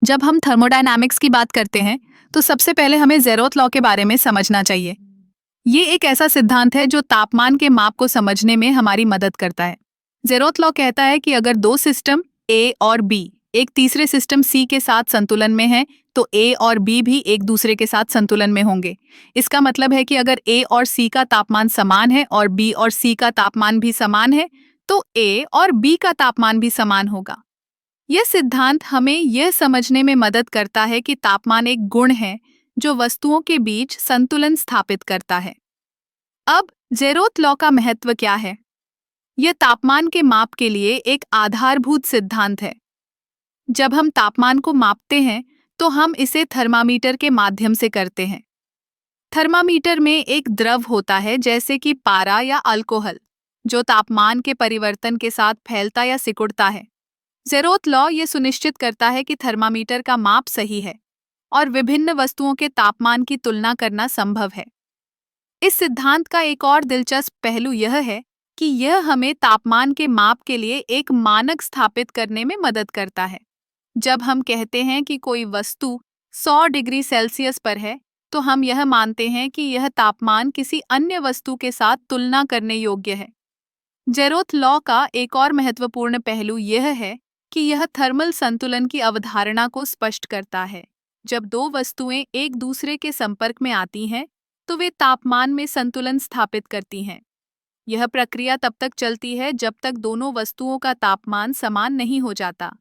जब हम थर्मोडायनामिक्स की बात करते हैं तो सबसे पहले हमें ज़ेरोथ लॉ के बारे में समझना चाहिए। ये एक ऐसा सिद्धांत है जो तापमान के माप को समझने में हमारी मदद करता है। ज़ेरोथ लॉ कहता है कि अगर दो सिस्टम ए और बी एक तीसरे सिस्टम सी के साथ संतुलन में हैं, तो ए और बी भी एक दूसरे के साथ संतुलन में होंगे। इसका मतलब है कि अगर ए और सी का तापमान समान है और बी और सी का तापमान भी समान है, तो ए और बी का तापमान भी समान होगा। यह सिद्धांत हमें यह समझने में मदद करता है कि तापमान एक गुण है जो वस्तुओं के बीच संतुलन स्थापित करता है। अब ज़ेरोथ लॉ का महत्व क्या है? यह तापमान के माप के लिए एक आधारभूत सिद्धांत है। जब हम तापमान को मापते हैं तो हम इसे थर्मामीटर के माध्यम से करते हैं। थर्मामीटर में एक द्रव होता है जैसे कि पारा या अल्कोहल, जो तापमान के परिवर्तन के साथ फैलता या सिकुड़ता है। ज़ेरोथ लॉ ये सुनिश्चित करता है कि थर्मामीटर का माप सही है और विभिन्न वस्तुओं के तापमान की तुलना करना संभव है। इस सिद्धांत का एक और दिलचस्प पहलू यह है कि यह हमें तापमान के माप के लिए एक मानक स्थापित करने में मदद करता है। जब हम कहते हैं कि कोई वस्तु 100 डिग्री सेल्सियस पर है, तो हम यह मानते हैं कि यह तापमान किसी अन्य वस्तु के साथ तुलना करने योग्य है। ज़ेरोथ लॉ का एक और महत्वपूर्ण पहलू यह है कि यह थर्मल संतुलन की अवधारणा को स्पष्ट करता है। जब दो वस्तुएं एक दूसरे के संपर्क में आती हैं, तो वे तापमान में संतुलन स्थापित करती हैं। यह प्रक्रिया तब तक चलती है जब तक दोनों वस्तुओं का तापमान समान नहीं हो जाता।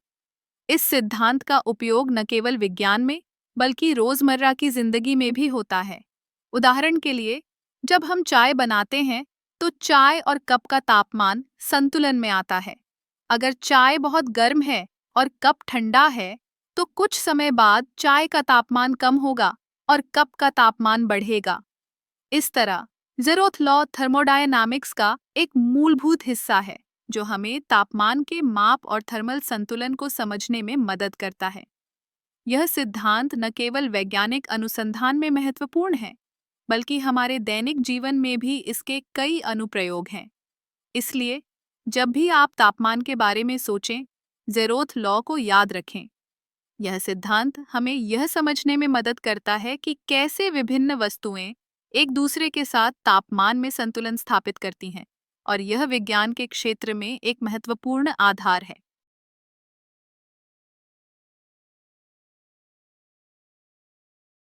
इस सिद्धांत का उपयोग न केवल विज्ञान में, बल्कि रोजमर्रा की जिंदगी में भी होता है। उदाहरण के लिए, जब हम चाय बनाते हैं, तो चाय और कप का तापमान संतुलन में आता है। अगर चाय बहुत गर्म है और कप ठंडा है, तो कुछ समय बाद चाय का तापमान कम होगा और कप का तापमान बढ़ेगा। इस तरह ज़ेरोथ लॉ थर्मोडायनामिक्स का एक मूलभूत हिस्सा है, जो हमें तापमान के माप और थर्मल संतुलन को समझने में मदद करता है। यह सिद्धांत न केवल वैज्ञानिक अनुसंधान में महत्वपूर्ण है, बल्कि हमारे दैनिक जीवन में भी इसके कई अनुप्रयोग हैं। इसलिए जब भी आप तापमान के बारे में सोचें, ज़ेरोथ लॉ को याद रखें। यह सिद्धांत हमें यह समझने में मदद करता है कि कैसे विभिन्न वस्तुएं एक दूसरे के साथ तापमान में संतुलन स्थापित करती हैं, और यह विज्ञान के क्षेत्र में एक महत्वपूर्ण आधार है।